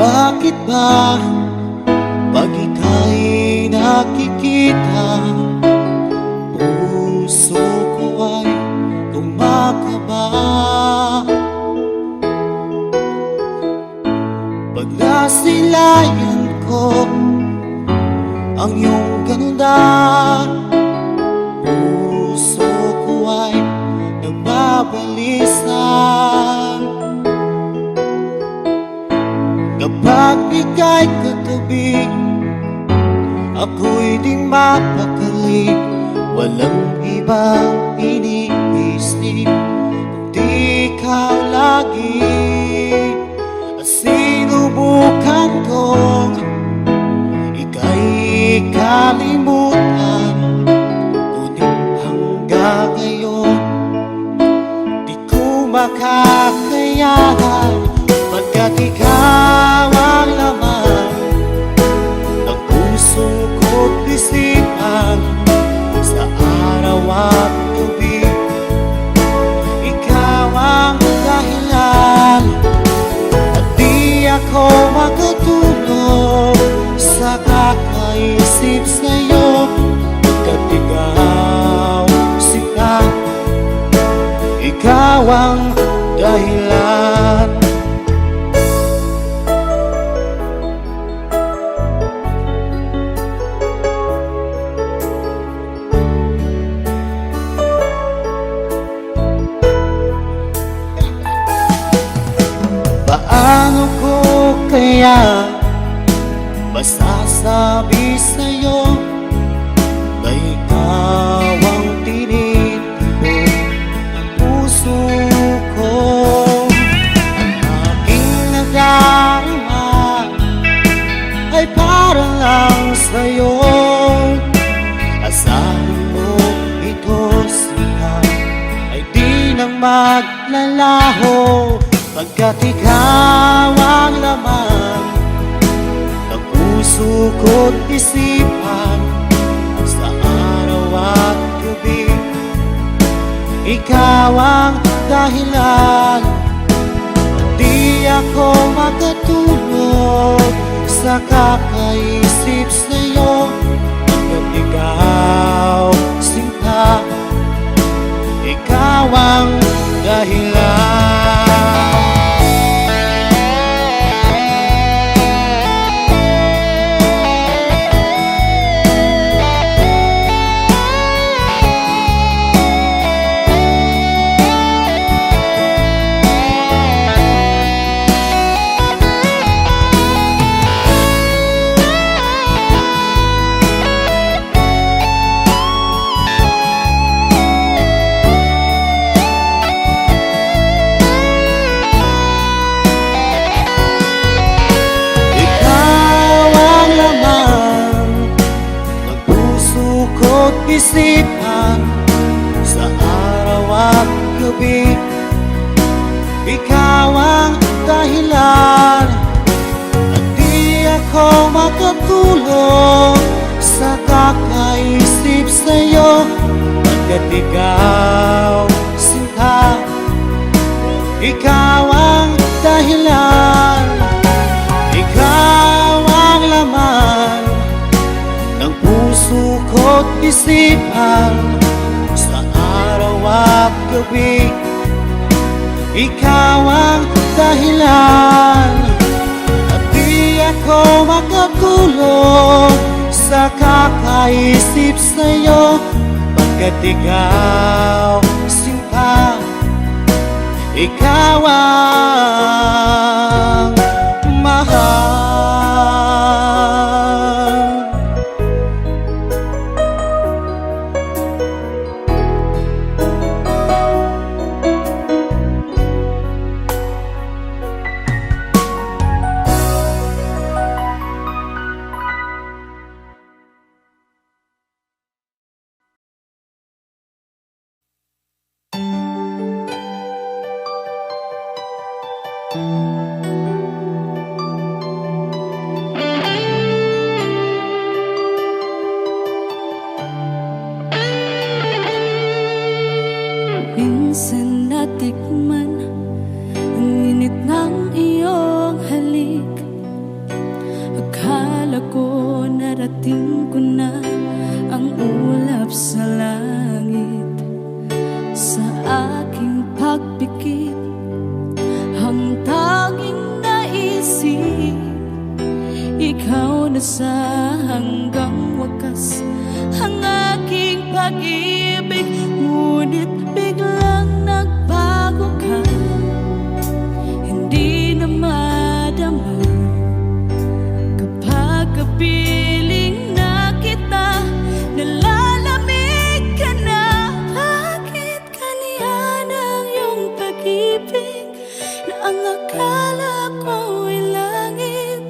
Bakit ba pag ika'y nakikita, puso ko ay kumakaba? Pag nasilayan ko ang iyong ganda, puso ko ay nagbabalisan. Kapag ika'y katabi, ako'y di mapakali. Walang ibang iniisip kundi ikaw lagi. At sinubukan kong ika'y kalimutan, ngunit hanggang ngayon di ko makakayanan. Pagkat ikaw ang laman ng puso ko't isipan, sa araw at gabi ikaw ang dahilan. At di ako makatulog sa kakaisip sa'yo, pagkat ikaw sinta, ikaw ang dahilan. Paano ko kaya masasabi sa'yo na ikaw ang tinitibok ng puso ko? Ang aking nadarama ay para lang sa'yo. Asahan mo ito siya ay di nang maglalaho, pagkat ikaw ang laman ng puso ko't isipan, sa araw at gabi ikaw ang dahilan. Di ako makatulog sa kakaisip sa'yo, pagkat ikaw sinta, ikaw ang dahilan. Isipan, sa araw at gabi ikaw ang dahilan. At di ako makatulog sa kakaisip sa'yo, pagkat ikaw sinta, ikaw ang dahilan. Ikaw ang laman ng puso ko't isipan, sa araw at gabi ikaw ang dahilan. At di ako makatulog sa kakaisip sa'yo, pagkat ikaw sinta, ikaw ang mahal. na sa hanggang wakas ang aking pag-ibig, ngunit biglang nagbago ka. Hindi na madama kapag kapiling na kita, nalalamig ka na. Bakit ganyan ang iyong pag-ibig na ang akala ko ay langit?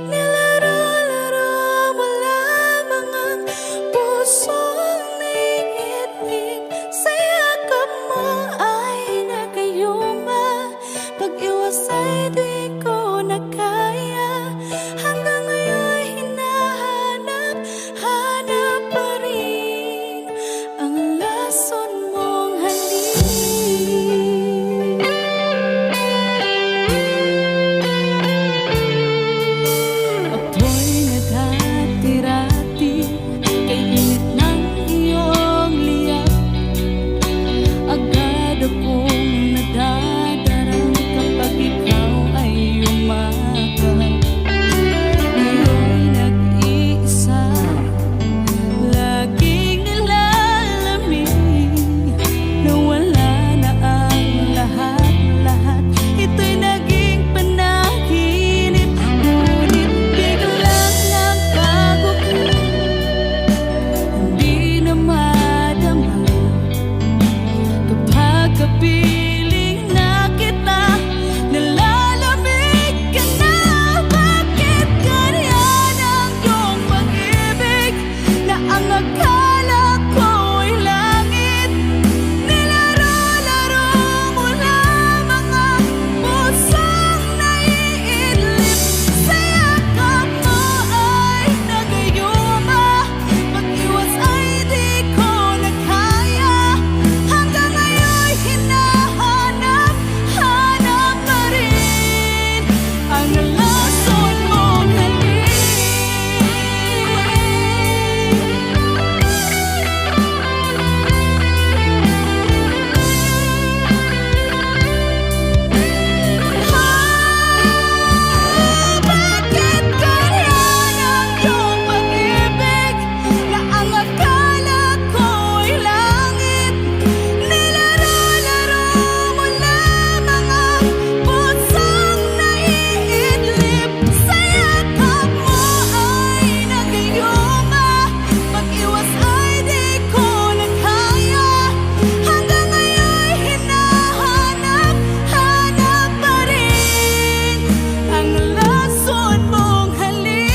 Nilaro-laro mo lamang ang pusong naiinig. Sa yakap mo ay nagayuma, pag-iwas ay di ko na kaya. Hanggang ngayon hinahanap, hanap pa rin ang lason mong halik. Ako'y naghatirati kay init ng iyong liyak. Agad akong nadadarang kapag ikaw ay umakap. Ngayon nag-iisa, laging nilalamig, nawala na ang lahat-lahat. Ito'y naging panaginip, ngunit biglang nagbago ka. Hindi na madama kapag kapiling na kita, nalalamig ka na. Bakit ganyan ang iyong pag-ibig na ang akala ko ay langit? Nilaro-laro mo lamang ang pusong naiidlip. Sa yakap mo ay nagayuma, pag-iwas ay di ko na kaya. Hanggang ngayon hinahanap, hanap pa rin ang lason mong halik. Bakit ganyan ang iyong pag-ibig na ang akala ko ay langit? Nilaro-laro mo lamang ang pusong naiidlip. Sa yakap mo ay nagayuma, pag-iwas ay di ko na kaya. Hanggang ngayon hinahanap, hanap pa rin ang lason mong halik.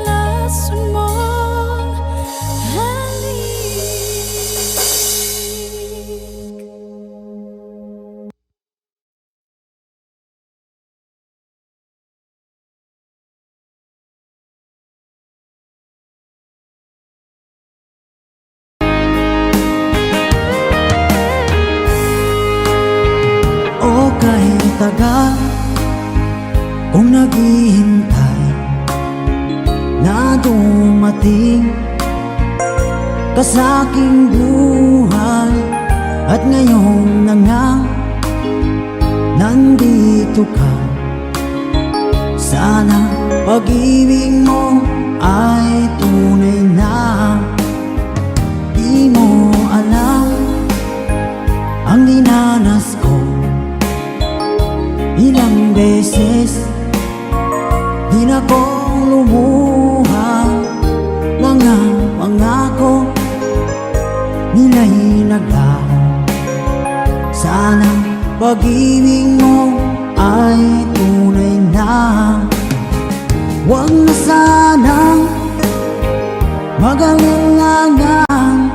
Lason mong halik. O kahit tagal kung naghihintay na dumating ka sa aking buhay, at ngayon na nga nandito ka. Sana pag-ibig mo ay tunay na. Di mo alam ang dinanas ko, ilang beses di na kong lumuha. Mga pangako nila'y naglaho. Sana pag-ibig mo ay tunay na. Huwag na sanang mag-alinlangan,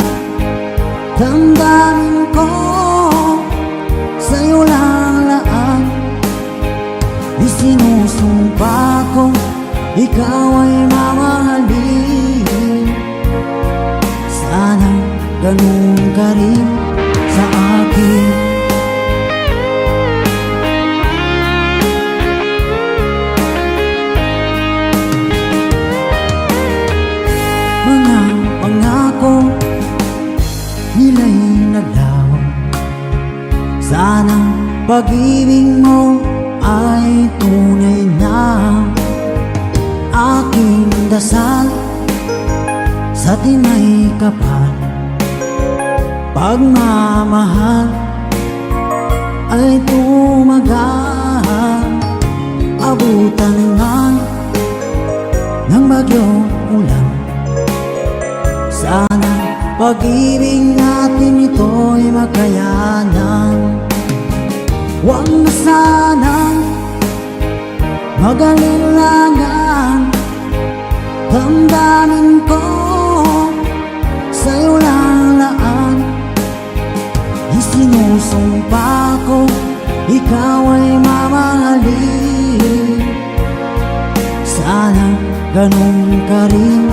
damdamin ko sa'yo lang laan. Isinusumpa ko ikaw ay mamahalin. Sana ganun ka rin sa akin. Mga pangako nila'y naglaho. Sana pag-ibig mo ay tunay na aking dasal sa tinay kapal. Pagmamahal ay tumagal, abutan nga ng bagyong ulan. Sana pag-ibig natin ito'y makayanan. Huwag na sanang mag-alilangan, damdamin ko sa'yo lalaan. Isinusumpa ko, ikaw ay mamahalin. Sana ganun ka rin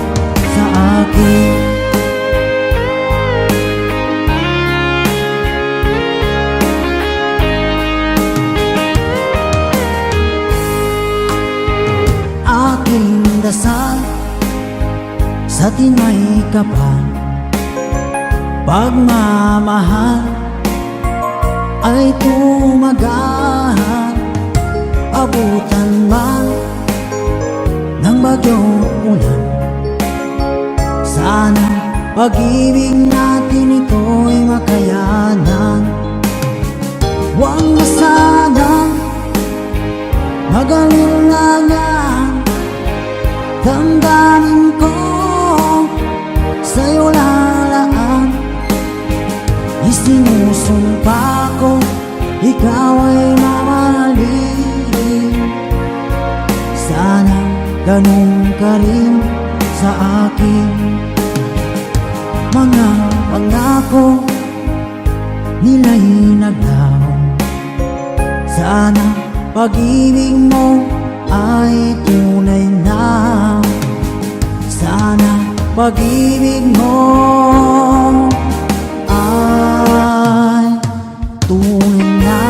sa akin. Aking dasal sa tinay kapal, pagmamahal ay tumagal, abutan man ng bagyong ulan. Sana pag-ibig natin ito'y makayanan. Huwag na sanang mag-alilangan, damdamin ko sa'yo lalaan. Isinusumpa ko, ikaw ay mamahalin. Sana ganun ka rin sa akin. Mga pangako nila'y naglaho. Sana pag-ibig mo ay tunay na. Sana pag-ibig mo ay tunay na.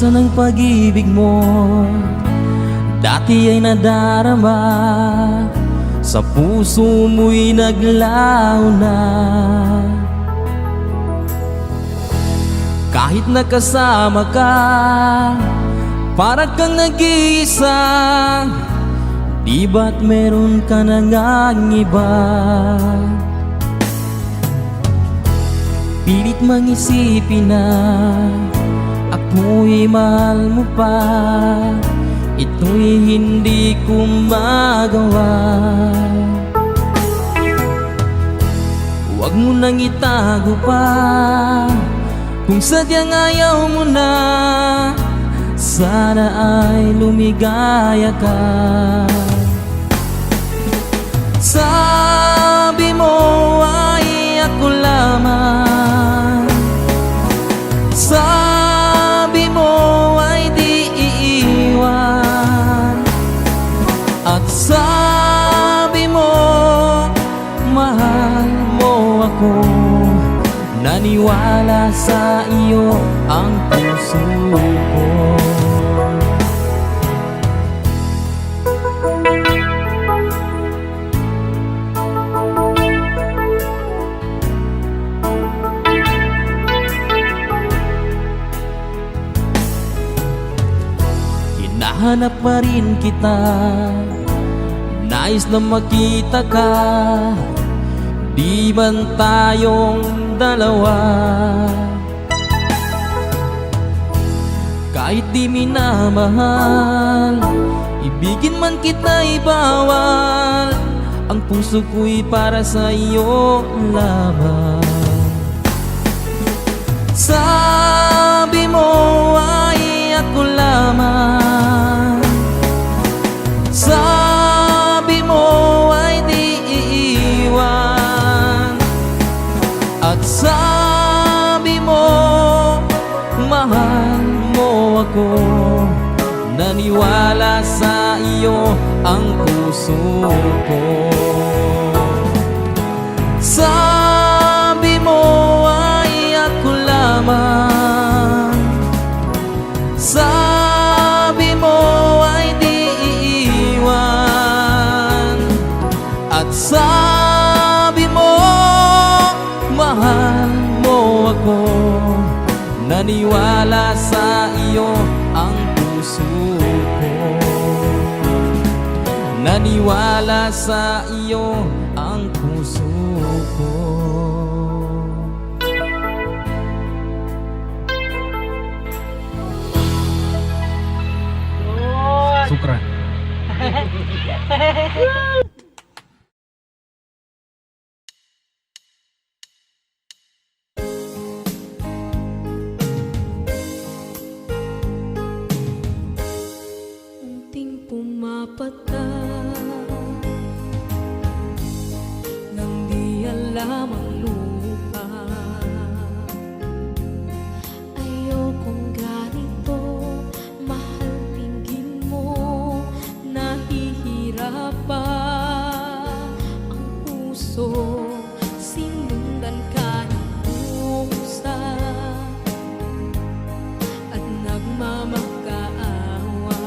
Asan ang pag-ibig mo? Dati ay nadarama, sa puso mo'y naglaho na. Kahit nakasama ka, parang kang nag-iisa. Di ba't meron ka na ngang iba? Pilit mang isipin na ako'y mahal mo pa. Ito'y hindi ko magawa. Huwag mo nang itago pa kung sadyang ayaw mo na. Sana ay lumigaya ka. Sabi mo ay ako lamang. Sabi mo ay di iiwan. At sabi mo mahal mo ako. Naniwala sa iyo ang puso ko. Hinahanap pa rin kita, nais na makita ka. Di man tayong dalawa, kahit di minamahal, ibigin man kita'y bawal. Ang puso ko'y para sa iyo lamang. Sabi mo ay ako lamang. Sabi mo ay di iiwan. At sabi mo mahal mo ako. Naniwala sa iyo ang puso ko. Sabi mo ay ako lamang. Sabi mo ay di iiwan. At sabi mo mahal mo ako. Naniwala sa iyo ang puso ko. Naniwala sa iyo ang puso ko. Sukran. Unting pumapata nang di alam ang lupa. Ayokong ganito, mahal tingin mo. Nahihirap pa ang puso, sinundan ka ng pusa at nagmamakaawa.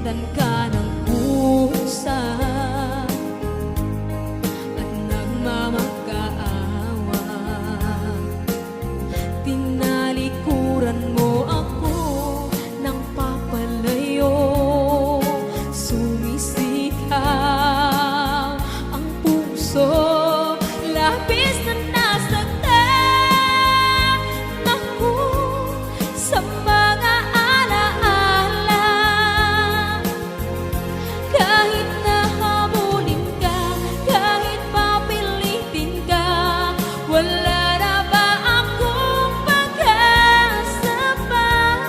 Sinundan ka ng pusa at nagmamakaawa. Tinalikuran mo ako ng papalayo. Sumisigaw ang puso, labis na nasaktan ako sa mga alaala. Kahit nahabulin ka, kahit papilitin ka, wala na ba akong pag-asa pa?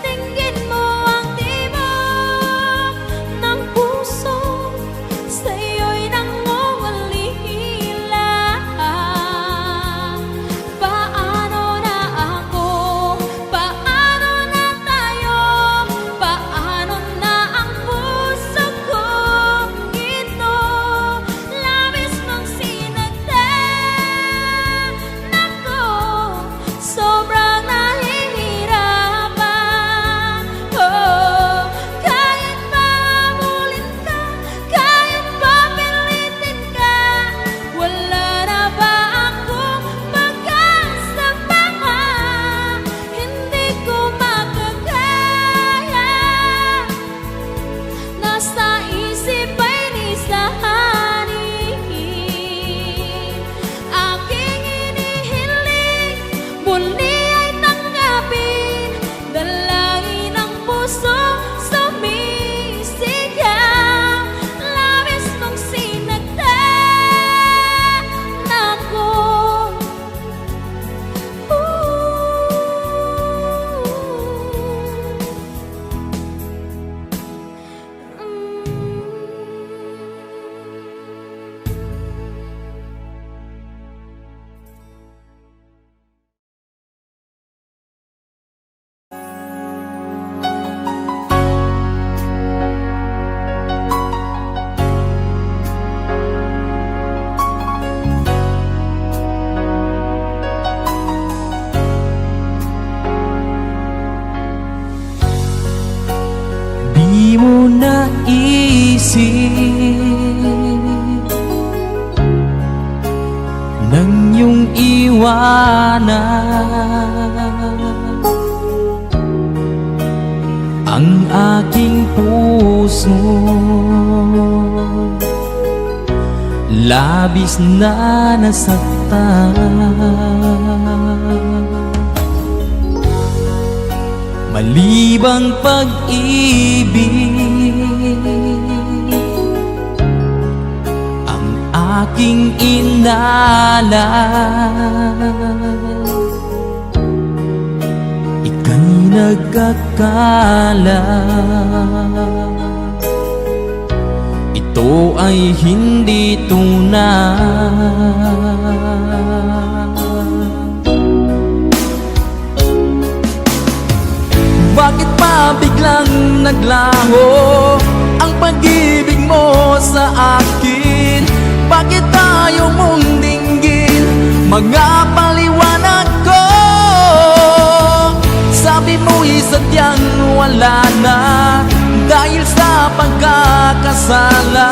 Tingin mo ang tibok ng puso, sa'yo'y nangungulila. Paano na ako? Paano na tayo? Paano na ang puso kong ito? Labis mong sinagdan ako, sobrang nahihirapan. Oh, kahit mahabulin ka, kahit papilitin ka, wala na ba akong pag-asa pa? Hindi ko makakaya, nasa isip ay lisanin. Aking inihiling, muli ay tanggapin, dalangin ang puso sumisigaw. Labis mong sinagdan ako. Di mo naisip nang iyong iwanan ang aking puso. Labis na nasaktan, malibang pag-ibig ang aking inalay. Ika'y nagkakala, ito ay hindi tunay. Bakit pa biglang naglaho ang pag-ibig mo sa akin? Bakit tayo mong dinggin mga paliwanag ko? Sabi mo'y sadyang wala na dahil sa pagkakasala.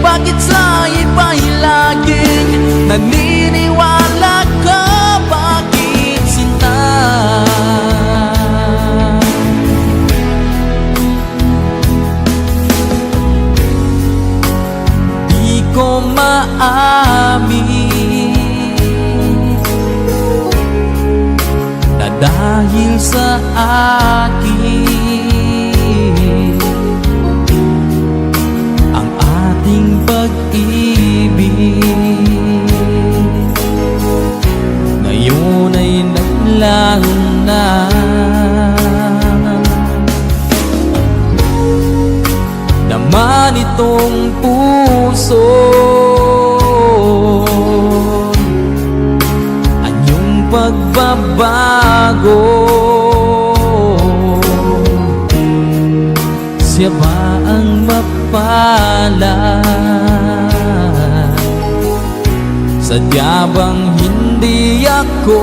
Bakit sa iba'y laging naniniwala ka? Bakit sinta? Ko maamin na dahil sa akin ang ating pag-ibig ngayon ay naglaho na. Naman itong puso anyong pagbabago, siya ba ang mapalad? Sadya bang hindi ako?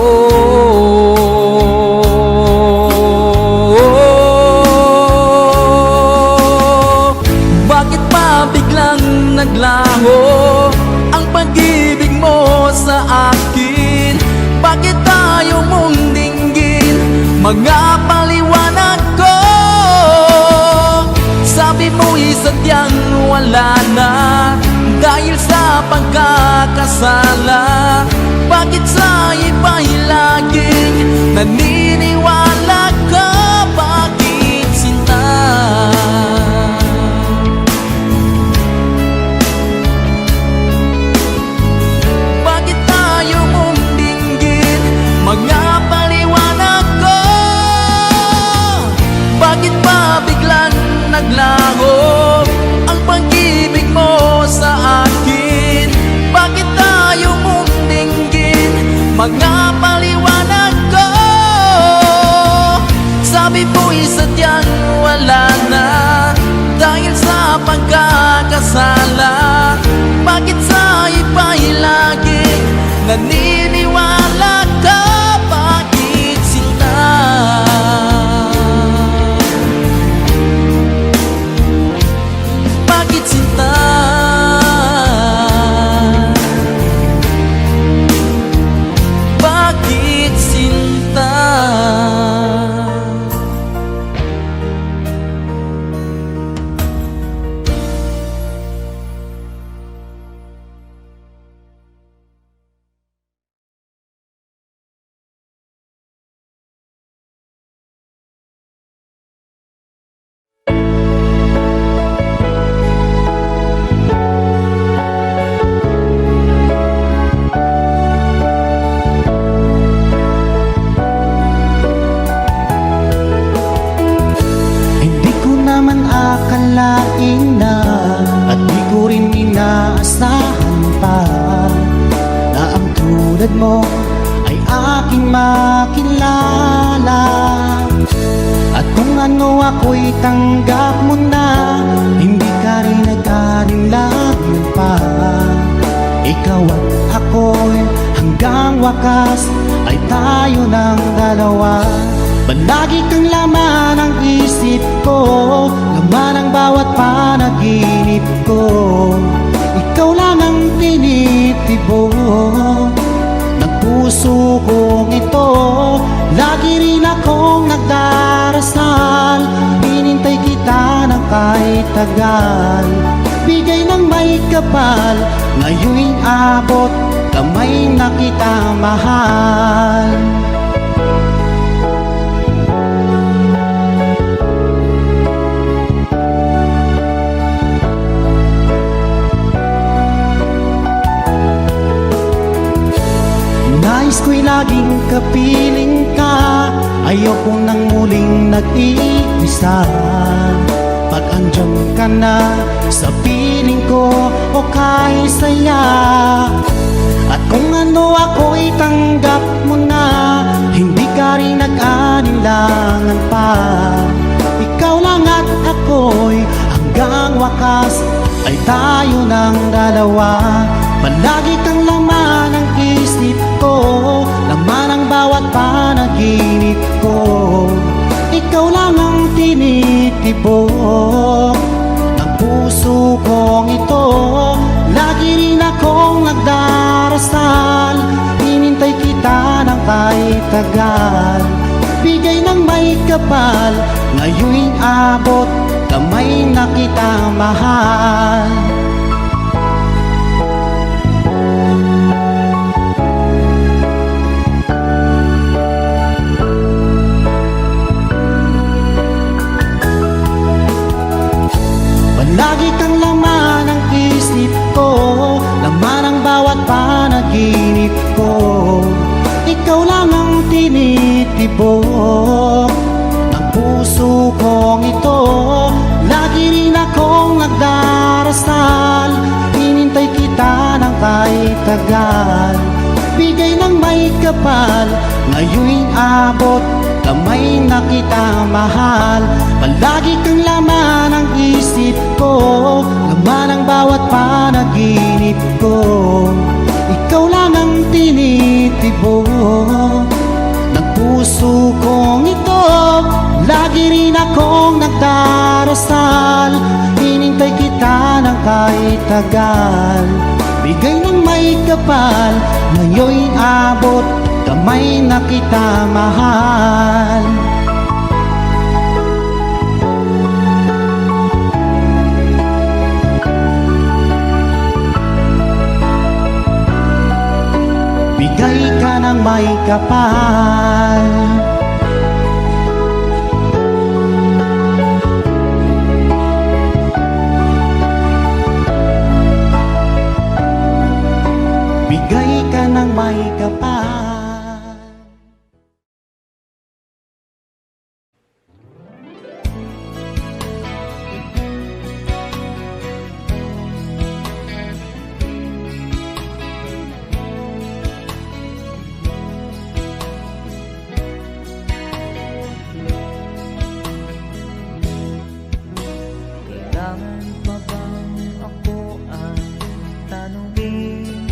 mga paliwanag ko. Sabi mo'y sadyang wala na dahil sa pagkakasala. Bakit sa iba'y laging naniniwala ka? Bakit sinta? Bakit tayo mong dinggin mga paliwanag ko? Bakit ba biglang naglaho ang pag-ibig mo sa akin? Bakit tayo mong dinggin mga paliwanag ko? Sabi mo'y sadyang wala na dahil sa pagkakasala. Bakit sa iba'y laging naniniwala ka? Bakit sinta? Bakit sinta? Bakit sinta? Hindi ko naman akalain na at di ko rin inaasahan pa na ang tulad mo ay aking makilala. At kung ano ako'y tanggap mo na, hindi ka rin nag-alinlangan pa. Ikaw at ako'y hanggang wakas ay tayo ng dalawa. Palagi kang laman ng isip ko, laman ng bawat panaginip ko. Ikaw lang ang tinitibok ng puso kong ito. Lagi rin akong nagdarasal, hinintay kita ng kahit tagal. Bigay ng may kapal, ngayon'y abot, kamay na kita mahal. Nais ko'y laging kapiling ka, ayoko nang muling nag-iisa. Pag andyan ka na sa piling ko, o kay saya. At kung ano ako'y tanggap mo na, hindi ka rin nag-alinlangan pa. Ikaw lang at ako'y hanggang wakas ay tayo ng dalawa. Palagi kang laman ng isip ko, laman ang bawat panaginip ko. Ikaw lang ang tinitibok ng puso kong ito. Lagi rin akong nagdarasal, hinintay kita ng kahit tagal. Bigay ng may kapal, ngayon'y abot, kamay na kita mahal. Lagi kang laman ng isip ko, laman ang bawat panaginip ko. Ikaw lang ang tinitibok ng puso kong ito. Lagi rin akong nagdarasal, hinintay kita ng kahit tagal. Bigay ng may kapal, ngayon'y abot, kamay na kita mahal. Palagi kang laman ng isip ko, laman ang bawat panaginip ko. Ikaw lang ang tinitibok ng puso kong ito. Lagi rin akong nagdarasal, hinintay kita ng kahit tagal. Bigay ng may kapal, ngayon'y abot, kamay na kita mahal. Bigay ka ng may kapal. Bigay ka ng may kapal. Kailangan pa bang ako ang tanungin?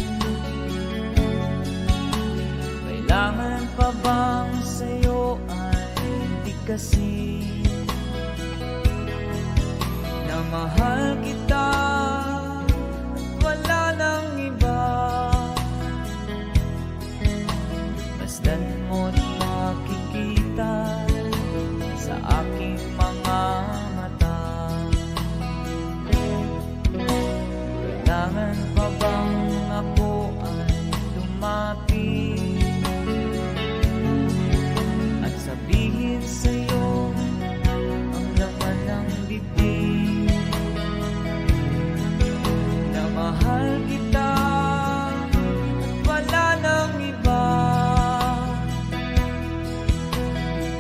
Kailangan pa bang sa'yo ay di kasi na mahal kita at wala nang iba? Masdan mo't makikita sa aking mga mata. Kailangan pa bang ako ay lumapit at sabihin sa'yo ang laman ng bibig na mahal kita at wala nang iba?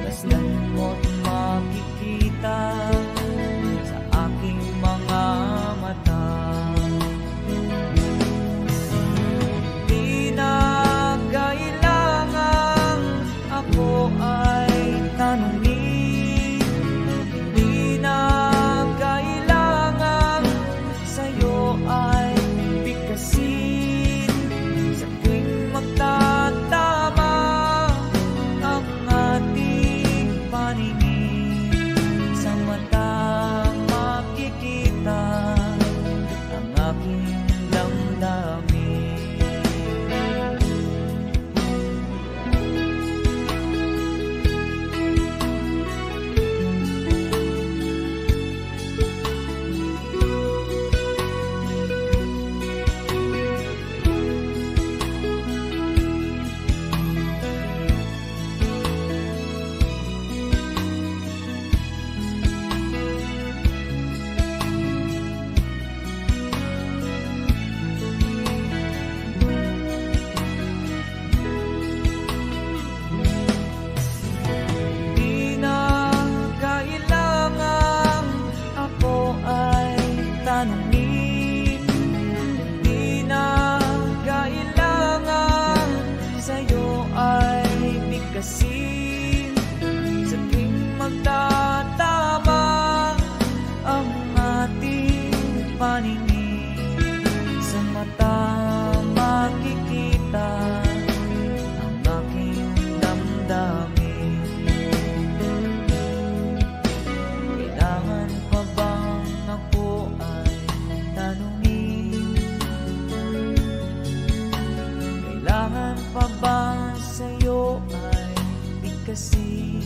Masdan mo't makikita sa aking mga mata. Di na kailangang ako ay tanungin, di na kailangang sa'yo ay bigkasin. Sa tuwing magtatama ang ating paningin, sa mata makikita ang aking damdamin. Di na kailangang ako ay tanungin, di na kailangang sa'yo ay bigkasin. Sa tuwing magtatama ang ating paningin, sa mata makikita ang aking damdamin. Kailangan pa bang ako ay tanungin? Kailangan pa ba sa'yo ay bigkasin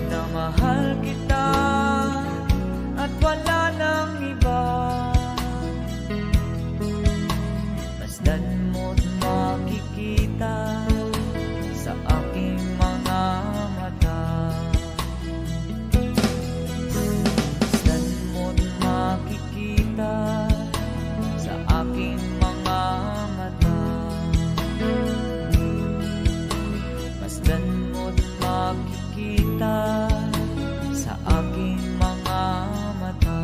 na mahal kita at wala nang iba? Masdan mo't makikita sa aking mga mata. Masdan mo't makikita sa aking mga mata. Masdan mo't makikita sa aking mga mata.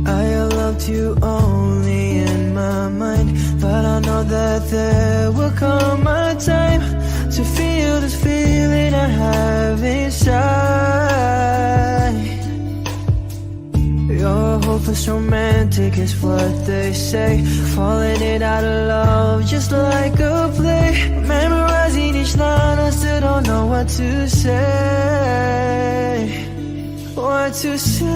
I loved you only in my mind, but I know that there will come a time to feel this feeling I have inside. You're a hopeless romantic is what they say. Falling in out of love just like a play. Memorizing each line, I still don't know what to say. What to say.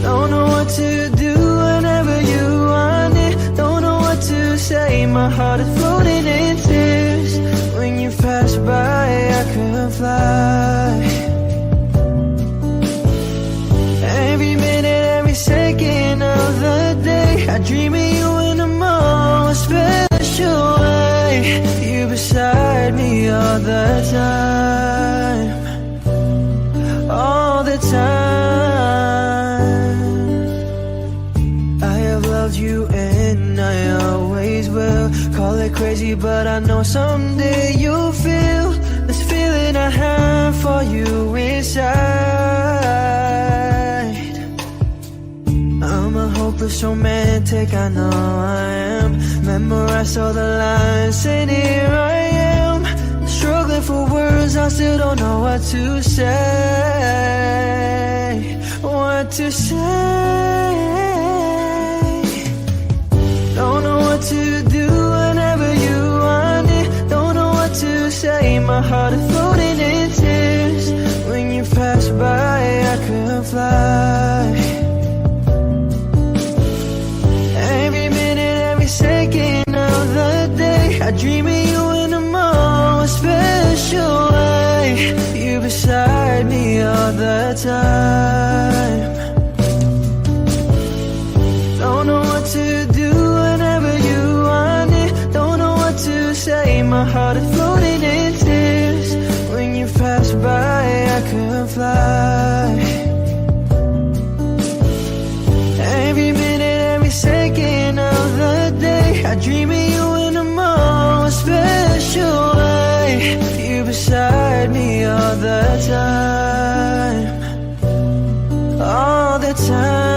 Don't know what to do whenever you want it. Don't know what to say. My heart is floating in tears. When you pass by, I couldn't fly. Every minute, every second of the day, I dream of you in the most special way. You beside me all the time. All the time. I have loved you and I always will. Call it crazy, but I know someday you'll feel this feeling I have for you inside. I'm a hopeless romantic, I know I am. Memorize all the lines and here I am. Struggling for words, I still don't know what to say. What to say. Don't know what to do whenever you want it. Don't know what to say. My heart is floating in tears. When you pass by, I couldn't fly. Every minute, every second of the day, I dream of you in the most special way. You beside me all the time. Don't know what to do whenever you want it. Don't know what to say. My heart is floating in tears. When you pass by, I couldn't fly. Every minute, every second of the day, I dream of you in the most special way. You beside me all the time. All the time.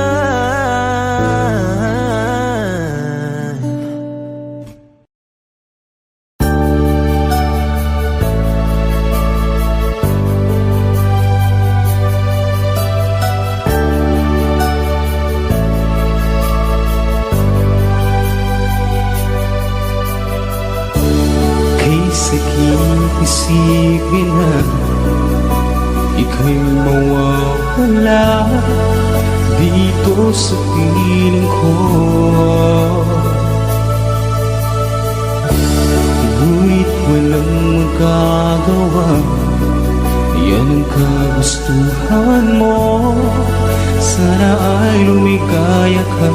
Isipin na ika'y mawawala dito sa piling ko. Ngunit walang magagawa, yan ang kagustuhan mo. Sana ay lumikaya ka.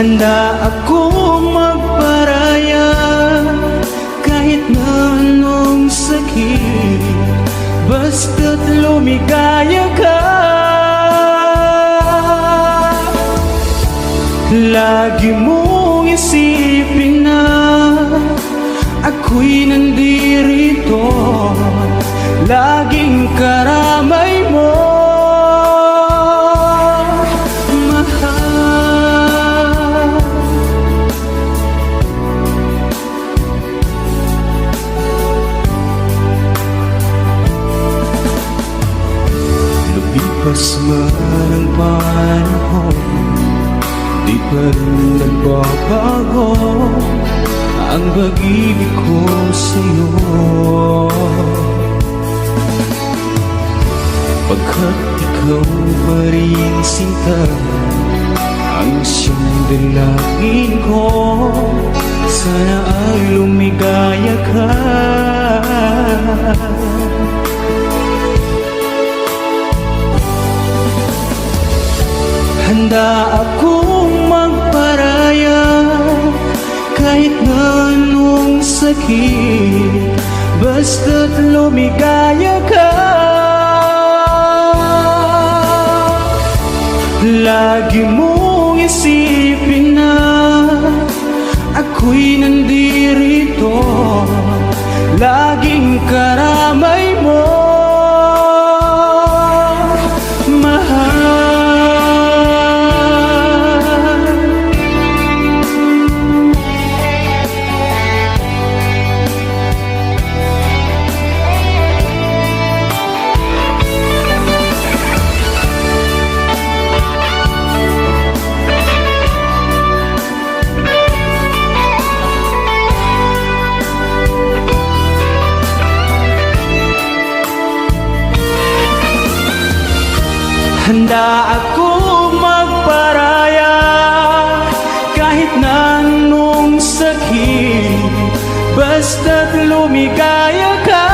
Handa akong magparaya kahit na anong sakit, basta't lumigaya ka. Lagi mong isipin na ako'y nandirito, laging karamay mo. Lumipas man ang panahon, di pa rin nagbabago ang pag-ibig ko sa'yo. Pagkat ikaw pa rin sinta, ang siyang dalangin ko. Sana ay lumigaya ka. Handa akong magparaya kahit na anong sakit, basta't lumigaya ka. Lagi mong isipin na ako'y nandirito, laging karamay mo. Handa akong magparaya kahit na anong sakit, basta't lumigaya ka.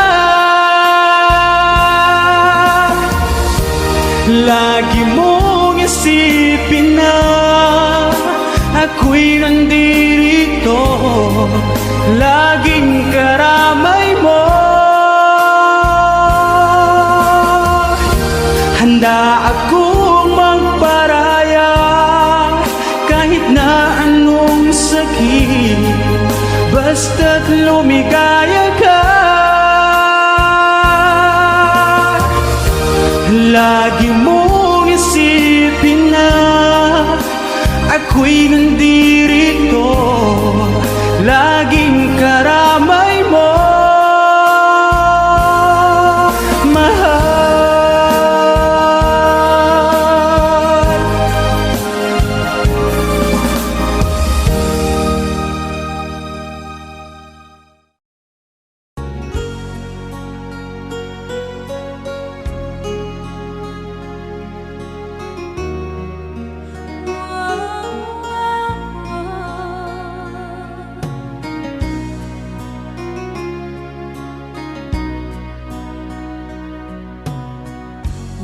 Lagi mong isipin na ako'y nandirito, laging karamay mo. Handa akong magparaya kahit na anong sakit, basta't lumigaya ka. Lagi mong isipin na ako'y nandirito, laging karamay mo, mahal.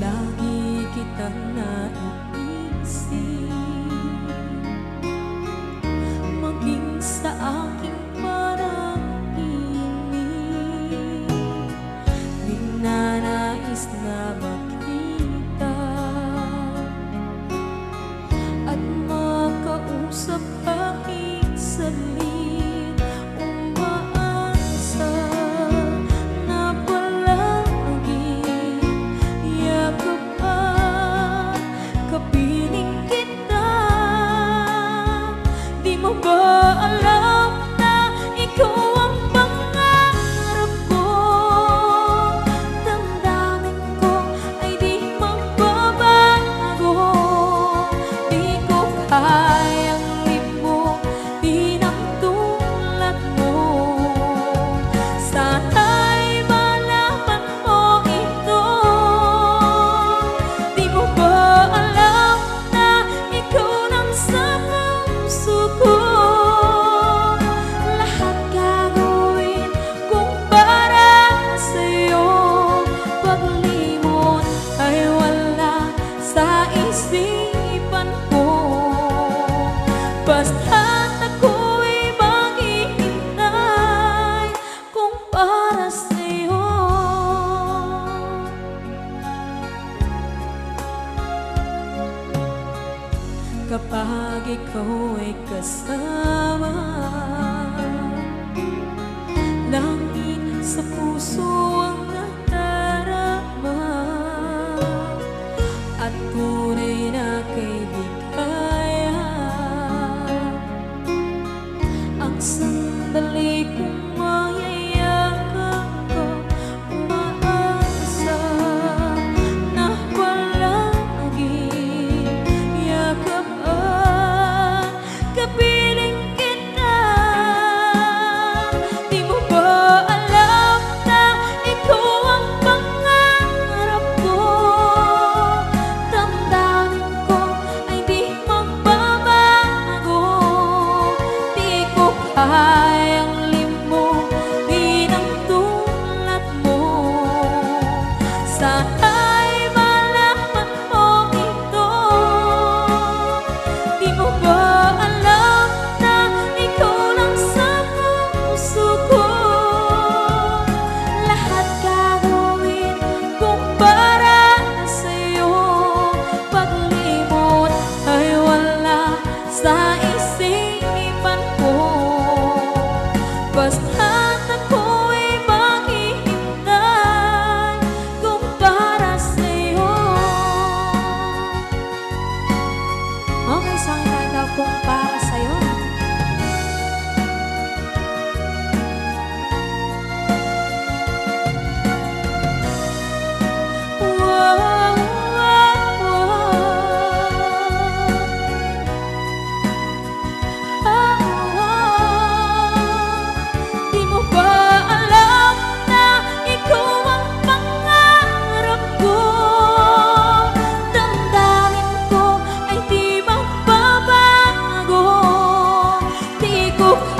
Lagi kitang naiisip, maging sa aking parang inig. Di na nais na makita at makausap kahit saglit. Umaasa na palagi yakap at kapiling kita. Di mo ba alam na ikaw ang pangarap ko? Damdamin ko ay di magbabago. Di ko kayang limutin ang tulad mo. Sana'y malaman mo ito. Di mo ba alam na ikaw lang sa puso ko? Lahat gagawin kung para sa'yo. Paglimot ay wala sa isipan ko. Basta't ako'y maghihintay kung para sa'yo. Kapag ikaw ay kasama, langit sa puso ang nadarama, at tunay na kaibigan. Ang sandali kong mayayakap ko, umaasa na palagi yakap at kapiling kita. Di mo ba alam na ikaw ang pangarap ko? Damdamin ko ay di magbabago. Di ko kayang limutin ang tulad mo. Sana'y malaman mo ito. Di mo ba alam na ikaw lang sa puso ko? Lahat gagawin kung para sa'yo. Paglimot ay wala sa isipan ko.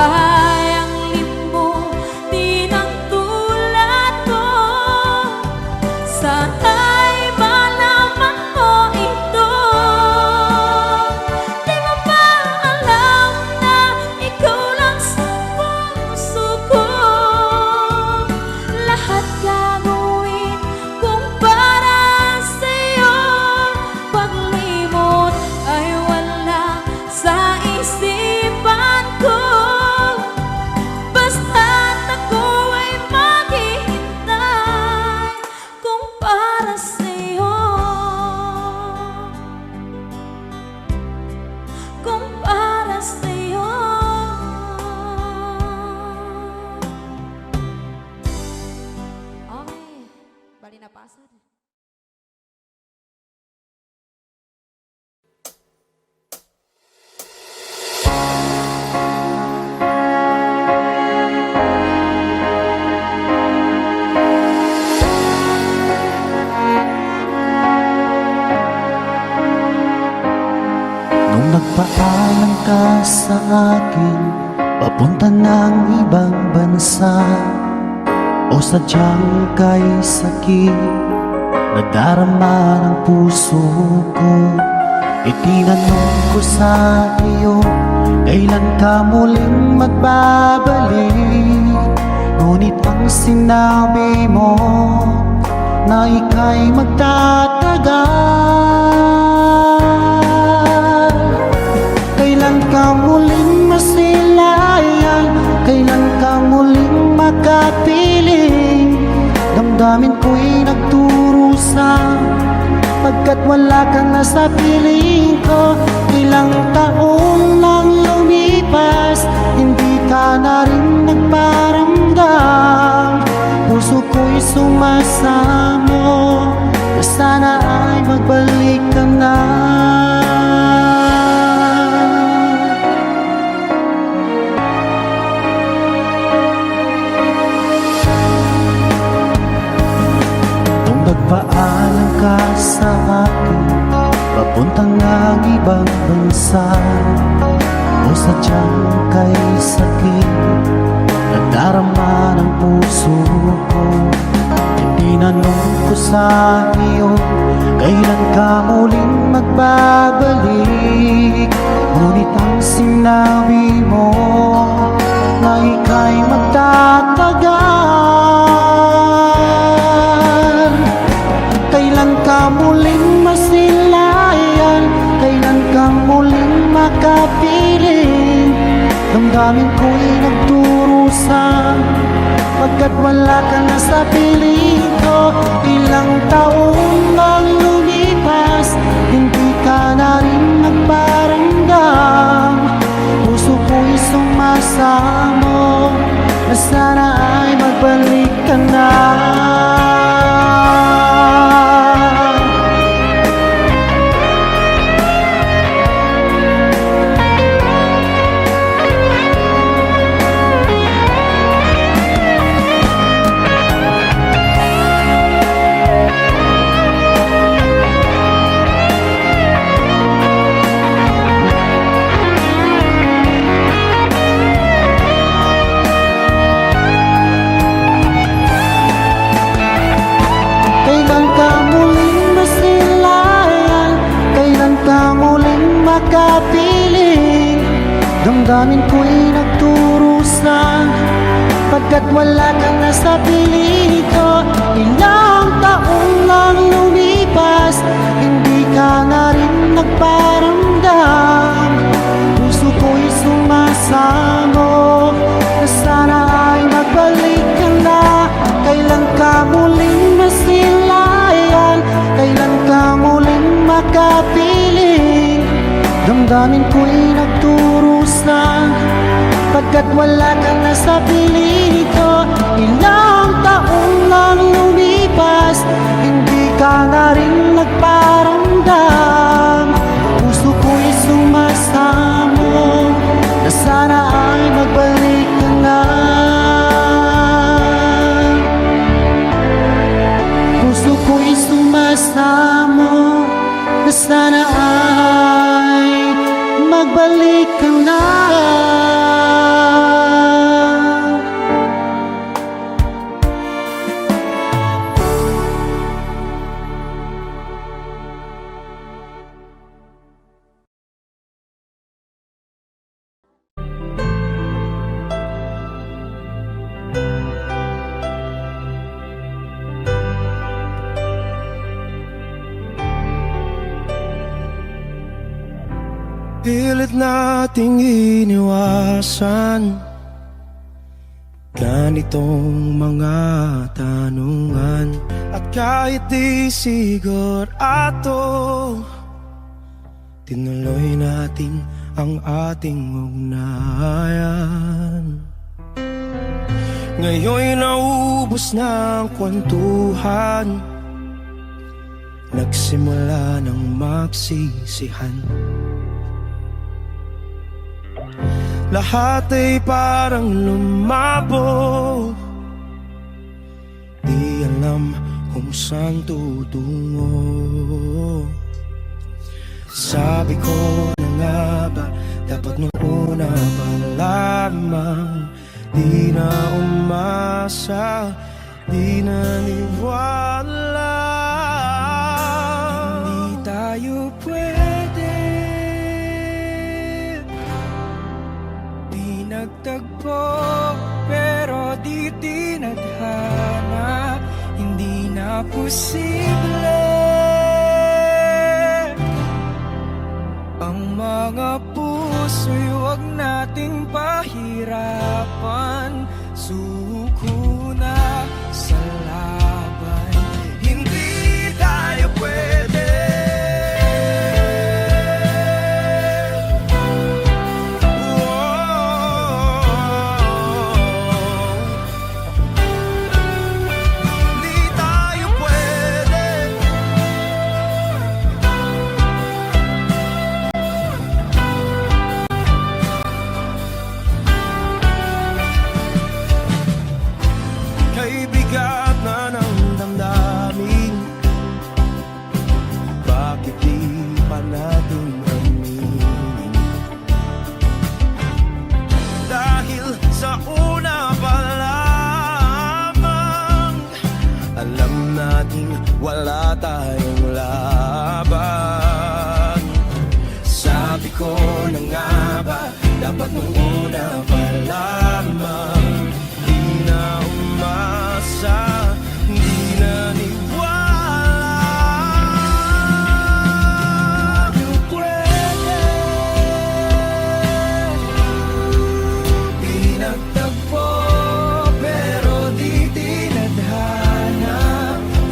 ay ang limbo di ng tulad ko. Sana'y malaman mo ito. Di mo ba alam na ikaw lang sa puso ko? Lahat gagawin kung para sa'yo. Paglimot ay wala sa isipan ko. Basta't ako ay maghihintay kung para sa'yo. Kung para sa'yo. Okay, bali na pasad. Nung nagpaalam ka sa akin, papunta ng ibang bansa, o sadyang kay sakit, nadarama ng puso ko. Itinanong ko sa iyo, kailan ka muling magbabalik? Ngunit ang sinabi mo, na ika'y magtatagal. Kailan ka muling masilayan? Kailan ka muling makapiling? Damdamin ko'y nagturusa, pagkat wala ka na sa piling ko. Ilang taon nang lumipas, hindi ka na rin nagparamdam. Puso ko'y sumasamo, na sana ay magbalik ka na. Nung nagpaalam ka sa akin, papuntang ng ibang bansa, o sadyang kay sakit, nadarama ng puso ko. Tinanong ko sa iyo, kailan ka muling magbabalik? Ngunit ang sinabi mo, na ika'y magtatagal. Kailan ka muling masilayan? Kailan ka muling makapiling? Damdamin ko'y nagturusa, pagkat wala ka na sa piling ko. Ilang taon nang lumipas, hindi ka na rin nagparamdam. Puso ko'y sumasamo, na sana ay magbalik ka na. Kailan ka muling masilayan? Kailan ka muling makapiling? Damdamin ko'y nagturusa, pagkat wala ka na sa piling ko. Ilang taon lang lumipas, hindi ka na rin nagparamdam. Puso ko'y sumasamo, na sana ay magbalik ka na. Kailan ka muling masilayan? Kailan ka muling makapiling? Damdamin ko'y nagturusa, pagkat wala ka na sa piling ko. Ilang taon lang lumipas, hindi ka na rin nagparamdam. Puso ko'y sumasamo, na sana ay magbalik ka na. Puso ko'y sumasamo, na sana ay magbalik ka na. Pilit nating iniwasan ganitong mga tanungan. At kahit di sigurado, tinuloy natin ang ating ugnayan. Ngayon'y naubos na ang kwentuhan, nagsimula ng magsisihan. Lahat ay parang lumabo, di alam kung saan tutungo. Sabi ko na nga ba, dapat nung una pa lamang, di na umasa, di naniwala. Hindi tayo pwede, di nagtagpo, pero di tinadhana. Hindi na posible ang mga puso'y huwag nating pahirapan. Suko na sa laban, hindi tayo pwede. Hindi tayo pwede. Kay bigat na ng damdamin, bakit di pa natin aminin? Dahil sa una pa lamang, alam natin wala tayong laban. Sabi ko na nga ba, dapat nung una pa lamang, di na umasa, di naniwala. Di pwede, di nagtagpo, pero di tinadhana.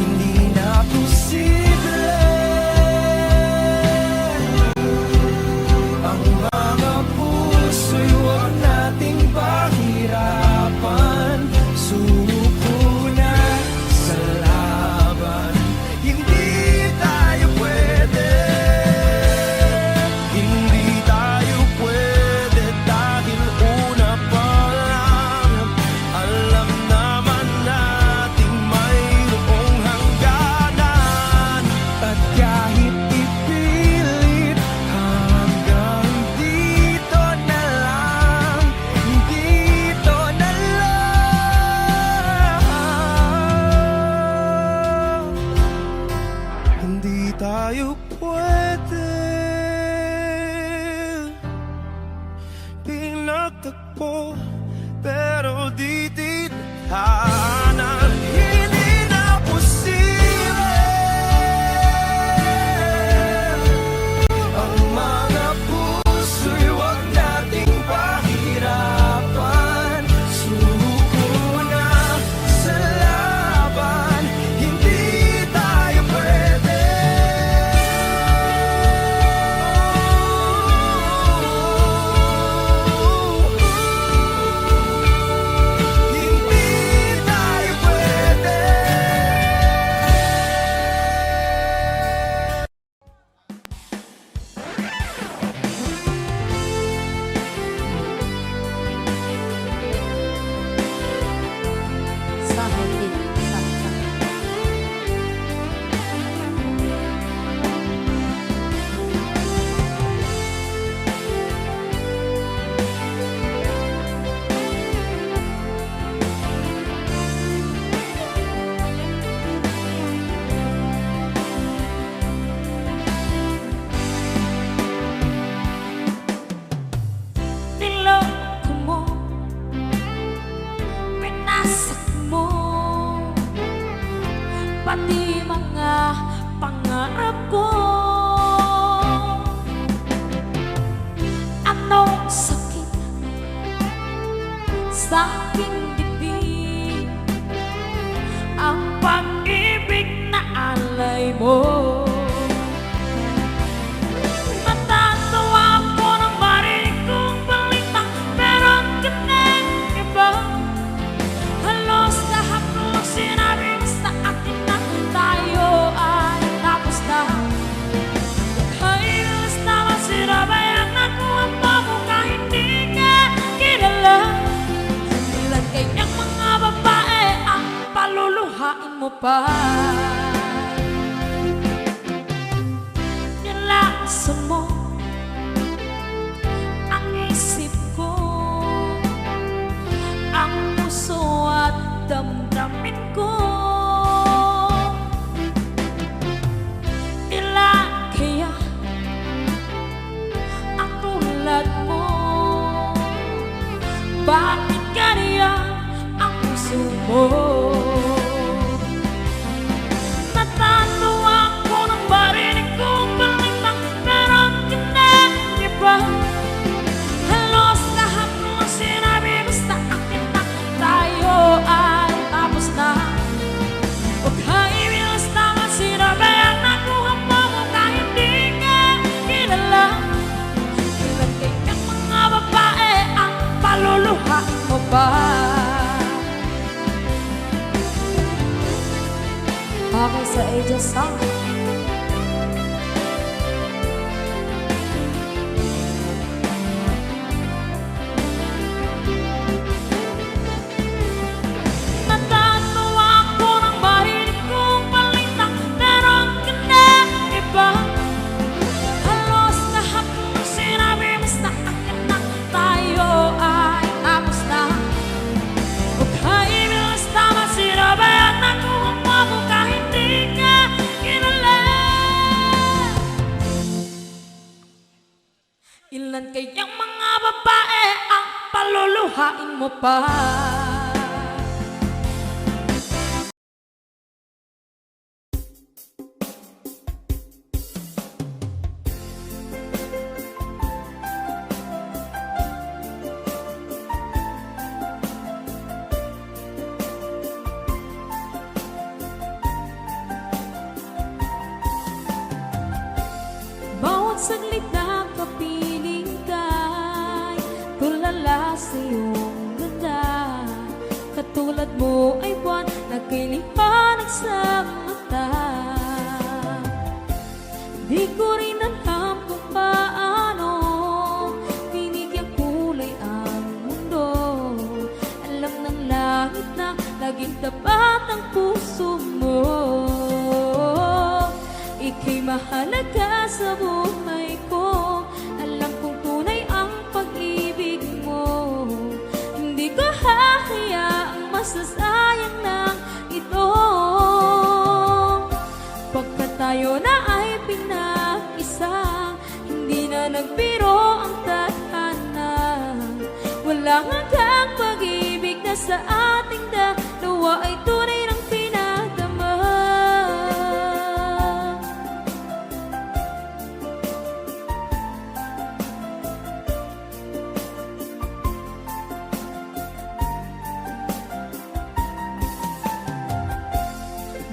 Hindi na posible ang mga puso'y huwag nating pahirapan. Suko na sa laban, hindi tayo pwede. Hindi tayo pwede dahil una pa lang, alam naman nating mayroong hangganan. At kahit ipilit, hanggang dito na lang, dito na lang. Hindi tayo pwede, pinagtagpo, pero di tinadhana. Hindi na posible ang mga puso'y huwag nating pahirapan. Suko na sa laban, hindi tayo pwede. Hindi tayo pwede. Sa halik sa niloko mo, pinasak mo, pati mga pangarap ko. sa aking dibdib ang pag-ibig na alay mo. Natatawa ako nang marinig kong balita, meron ka ng iba. Halos lahat ng sinabi mo sa akin na tayo ay tapos na. Halos naman sinabayan ako ang babo kahit hindi ka kilala. Ilan kayang mga babae ang paluluhain mo pa. Nilakasan mo ang isip ko, ang puso at damdamin ko. Ilan kaya ang tulad mo? Bakit ganyan ang puso mo? Natatawa ako nang marinig kong balitang meron ka ng iba. Halos lahat ng sinabi mo sa akin na tayo ay tapos na. Huwag kang ibilis naman sinabayan ako ang babo kahit hindi ka kilala. Ilan kayang mga babae ang paluluhain mo ba? Okay sa Aja Song. Natatawa ako nang marinig kong balitang meron ka ng iba. Halos lahat ng sinabi mo sa akin na tayo ay tapos na. Huwag kang ibilis naman sinabayan ako ang babo kahit hindi ka kilala. Ilan kayang mga babae ang paluluhain mo pa? Bawat saglit na kapiling ka'y tulala sa iyong ganda. Katulad mo ay buwan na kay liwanag sa mata. Di ko rin alam kung paano binigyan kulay ang mundo. Alam ng langit na laging tapat ang puso mo. Ika'y mahalaga sa buhay ko. Alam kong tunay ang pag-ibig mo. Hindi ko hahayaang masasayang ng ito. Pagkat tayo na ay pinag-isa, hindi na nagbiro ang tadhana. Walang hanggang pag-ibig na sa ating dalawa ay tunay ng pinadama.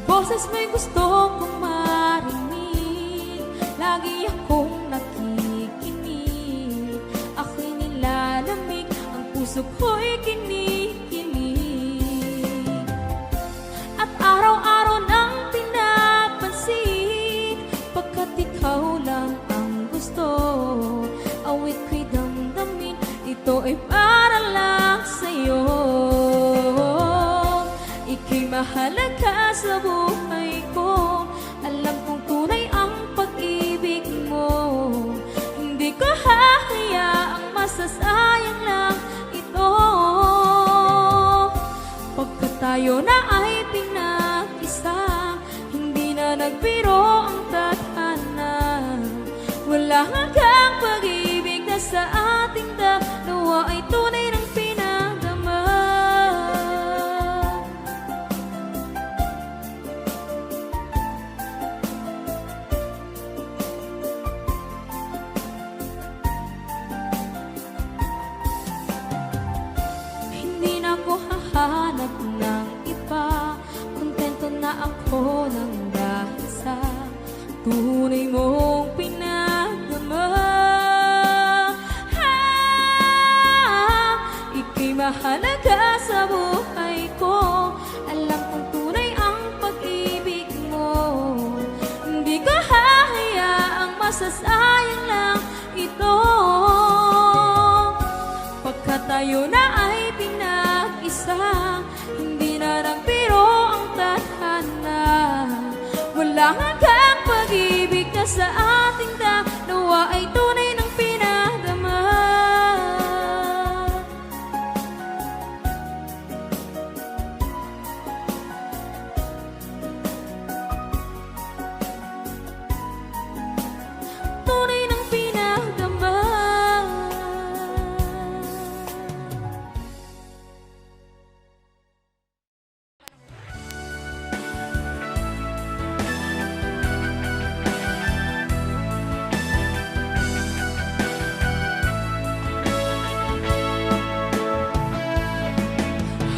Boses mo'y gusto kong marinig, lagi akong nakikinig. Ako'y nilalamig, ang puso ko'y kinikilig. At araw-araw nang pinapansin, pagkat ikaw lang ang gusto. Awit ko'y damdamin, ito ay para lang sa'yo. Ika'y mahalaga sa buhay ko. Alam kong tunay ang pag-ibig mo. Hindi ko hahayaang masasayang lang ito. Pagkat tayo na ay pinag-isa, hindi na nagbiro ang tadhana. Wala hanggang pag-ibig na sa ating dalawa ay tunay ng pinadama. mahalaga sa buhay ko. Alam kong tunay ang pag-ibig mo. Hindi ko hahayaang masasayang lang ito. Pagkat tayo na ay pinag-isa, hindi na lang biro ang tadhana. Walang hanggang pag-ibig na sa ating dalawa ay tunay ng pinadama. Tunay ng pinadama.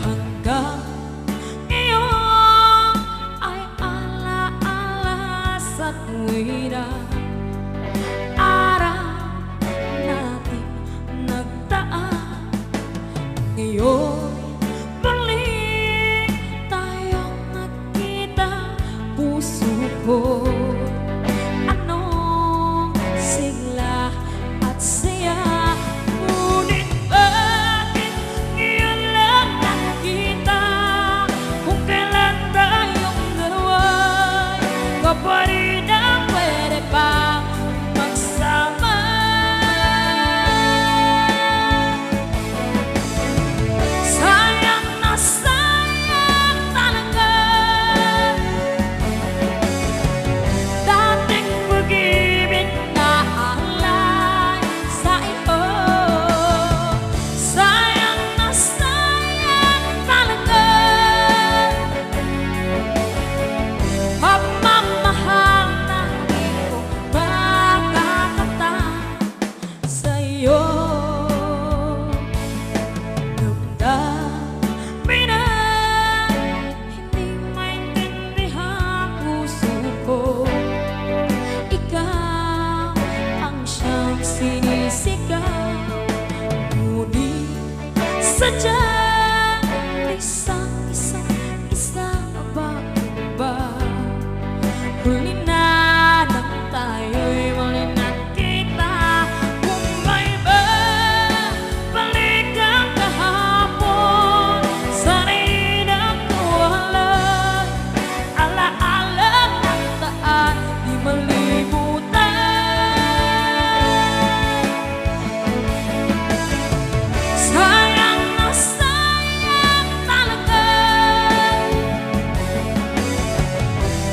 Hanggang ngayon ay alaala sa tuwira, araw natin nagdaan. Ngayon muli tayong nagkita, puso ko anong sigla at saya. Ngunit bakit ngayon lang nakita, kung kailan tayong dalawa'y kapatid na pwede pa magsama. Sayang na sayang talaga dating pag-ibig na alay sa iyo. Sayang na sayang talaga pagmamahal na di ko makakata sa iyo. Damdamin na hindi maintindihan puso ko, ikaw ang siyang sinisigaw. Ngunit sadyang isang ba? Huli na nang tayo'y muli nagkita. Kung may balik ang kahapon, sana'y nakuhalan. Alaala ng daan, di malimutan. Sayang na sayang talaga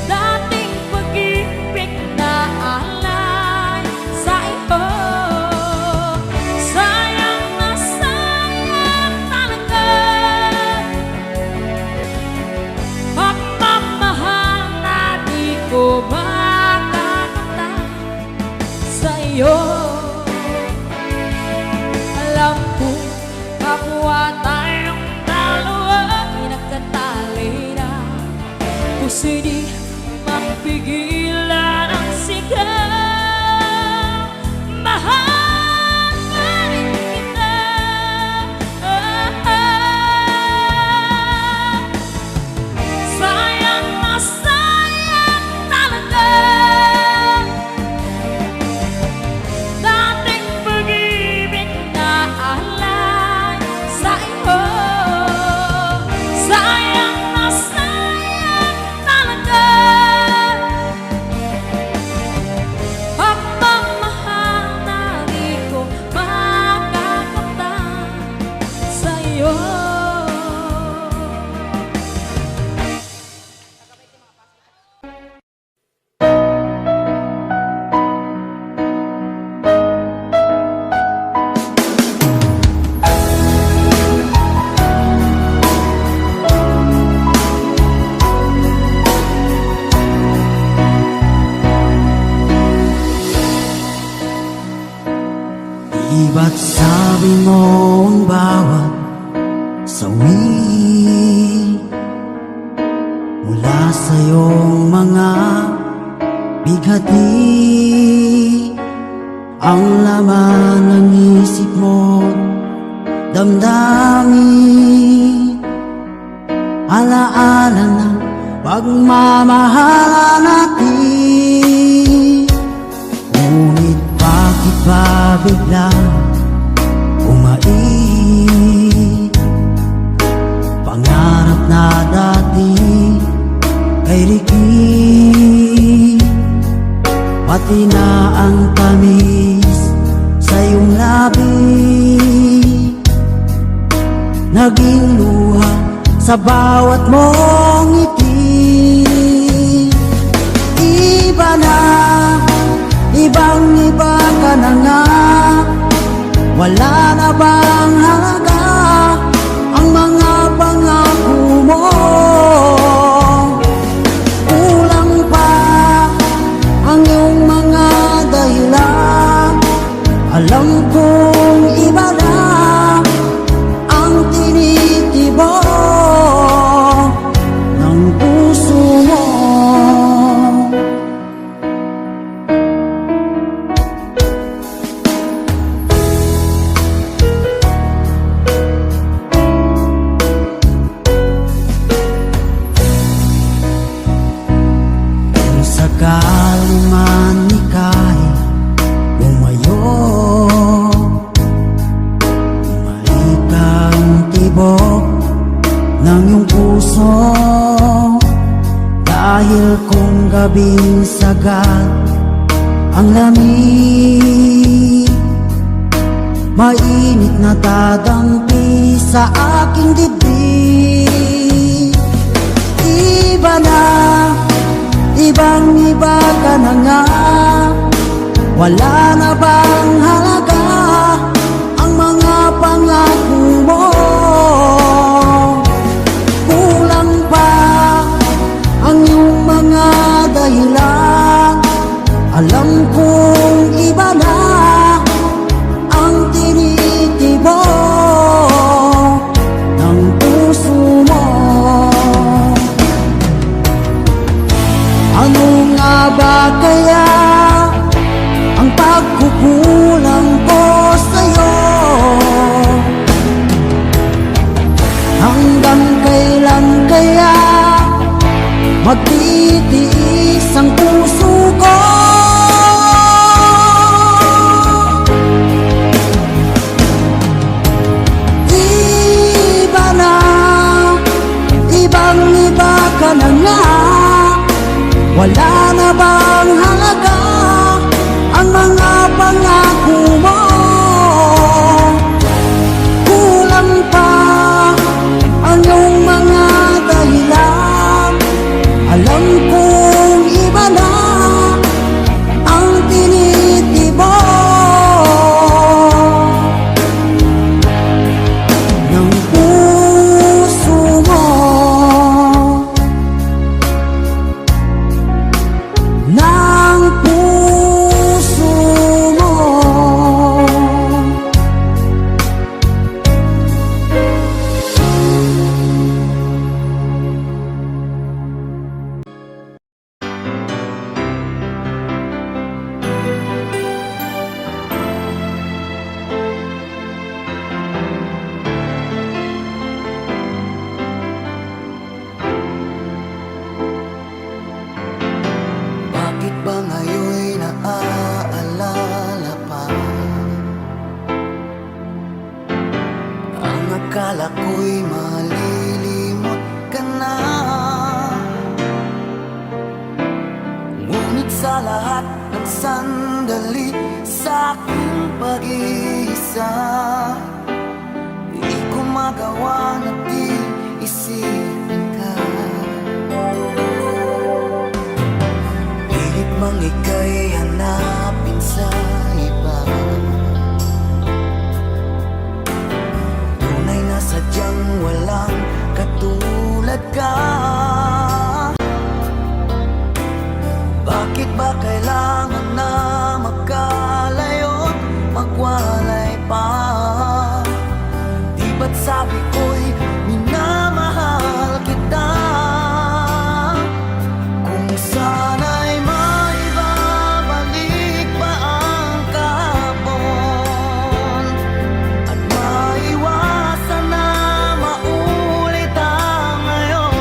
dating pag-ibig na alay sa iyo. Sayang na sayang talaga pagmamahal na di ko makakata sa iyo. Alam ko kapwa tayong dalawa ay nagkatali na, puso'y di mapigilan ang sigaw. Mahal pa rin kita. Sayang na sayang talaga dating pag-ibig na alay sa iyo. Sayang na sayang talaga pagmamahal na di ko makakata sa iyo. Di ba't sabi mo ang bawat sawi mula sa iyong mga bighati, ang laman ng isip mo, damdamin Pagmamahalan natin, ngunit bakit ba biglang umait? Pangarap na dati kay Ricky, pati na ang tamis sa iyong labi, naging luha sa bawat mong ngiti. Iba na, ibang iba ka na nga, wala na bang halaga ang mga pangako mo? Kulang pa ang iyong mga dahilan, alam kong iba na ang tinitibok ng puso mo. Kung sakali man ika'y lumayo, bumalik ang tibok ng iyong puso, dahil kung gabing sagad ang lamig, mainit na dadampi sa aking dibdib. Iba na, ibang iba ka na nga, wala na bang halaga ang mga pangako mo? Kulang pa ang iyong mga dahilan, alam kong iba na ang tinitibok ng puso mo. Ano nga ba kaya ang pagkukulang ko sa'yo? Hanggang kailan kaya magtitiis ang puso ko? Iba na, ibang iba ka na nga, wala na bang halaga ang mga pangako mo? Kulang pa ang iyong mga dahilan, alam kong iba na ang tinitibok ng puso mo. Ng puso mo. Bakit ba ngayon'y naaalala pa ang akala ko'y malilimot ka na? Ngunit sa lahat ng sandali sa aking pag-iisa, di ko magawa na di isipin ka. Pilit mang ika'y hanapin sa iba, tunay na sadyang walang katulad ka. Bakit ba kailangan na magkalayo't magwalay pa? Di ba't sabi ko'y minamahal kita? Kung sana'y maibabalik pa ang kahapon at maiwasan na maulit ang ngayon,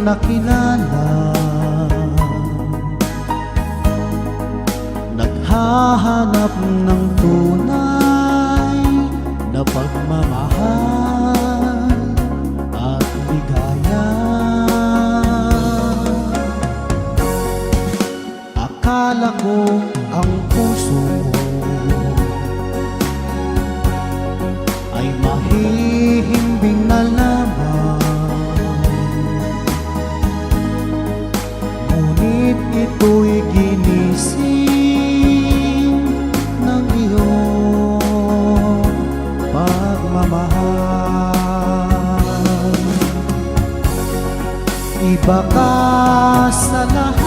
nakilala, naghahanap ng tunay na pagmamahal at ligaya. Akala ko ang puso mo ay mahihimbing na lamang, ngunit ito'y ginising ng iyong pagmamahal. Iba ka sa lahat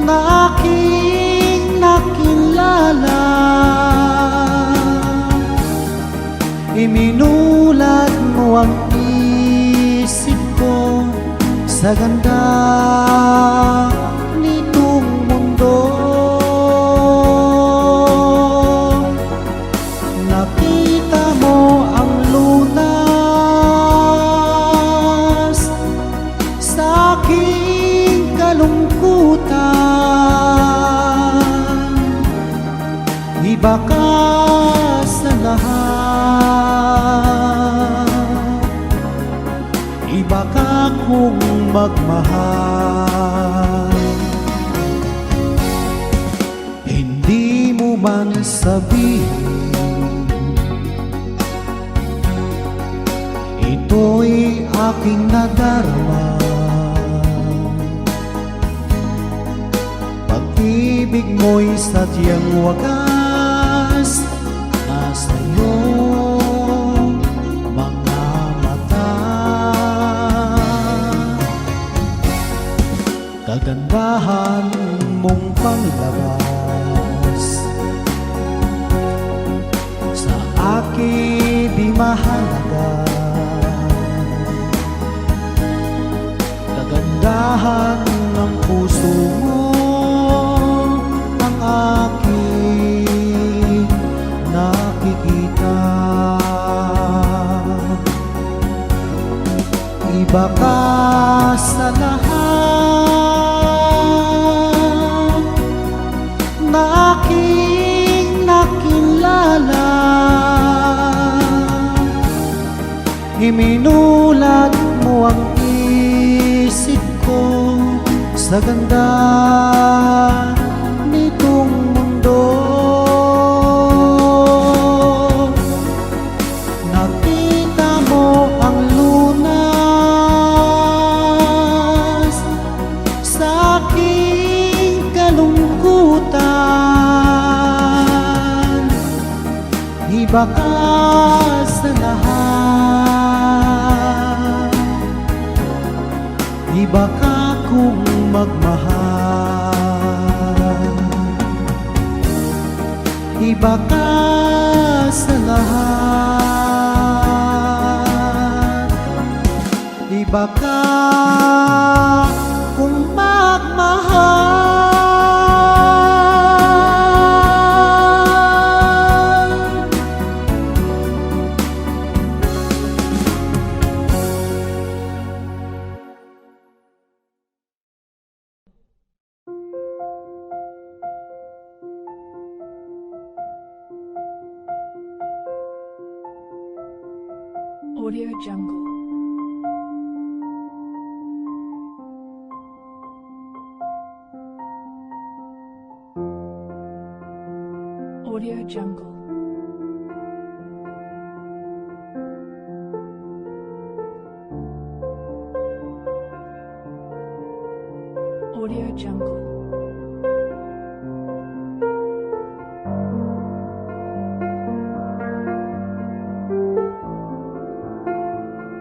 na aking nakilala, iminulat mo ang isip ko sa ganda nitong mundo. Nakita mo ang lunas sa aking kalungkutan. Iba ka sa lahat, iba ka kung magmahal. Hindi mo man sabihin, ito'y aking nadarama. Pag-ibig mo'y sadyang wagas nasa iyong mga mata. Kagandahan mong panglabas sa akin di mahalaga. Kagandahan ng puso mo ang aking nakikita. Iba ka sa lahat na aking nakilala, iminulat mo ang isip ko sa ganda nitong mundo. Nakita mo ang lunas sa aking kalungkutan. Iba ka sa lahat, iba ka kung magmahal. Iba ka sa lahat, iba ka kung magmahal. Audio Jungle. Audio Jungle. Audio Jungle.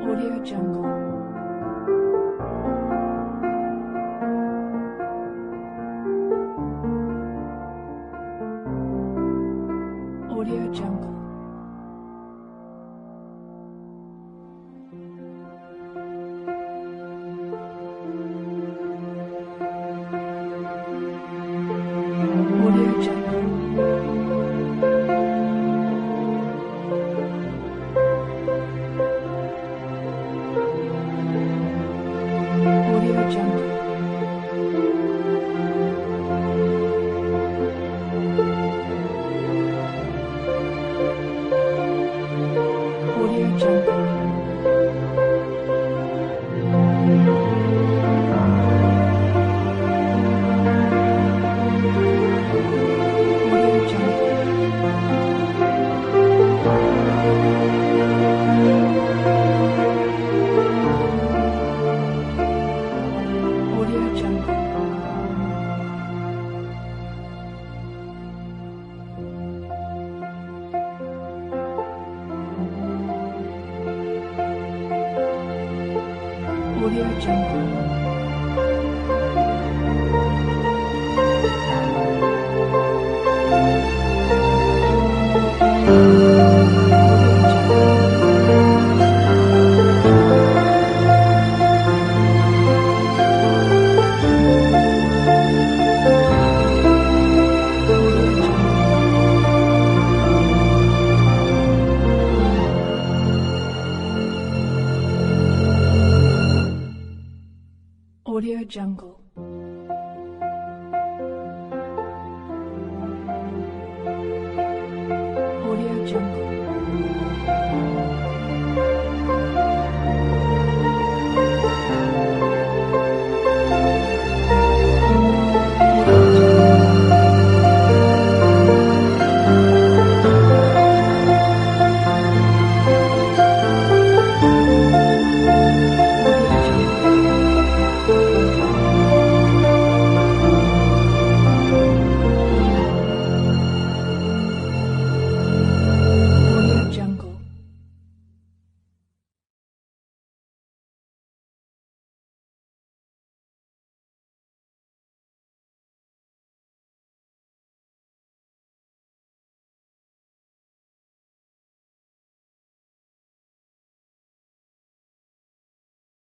Audio Jungle. Audio Jungle. Audio Jungle. Audio Jungle.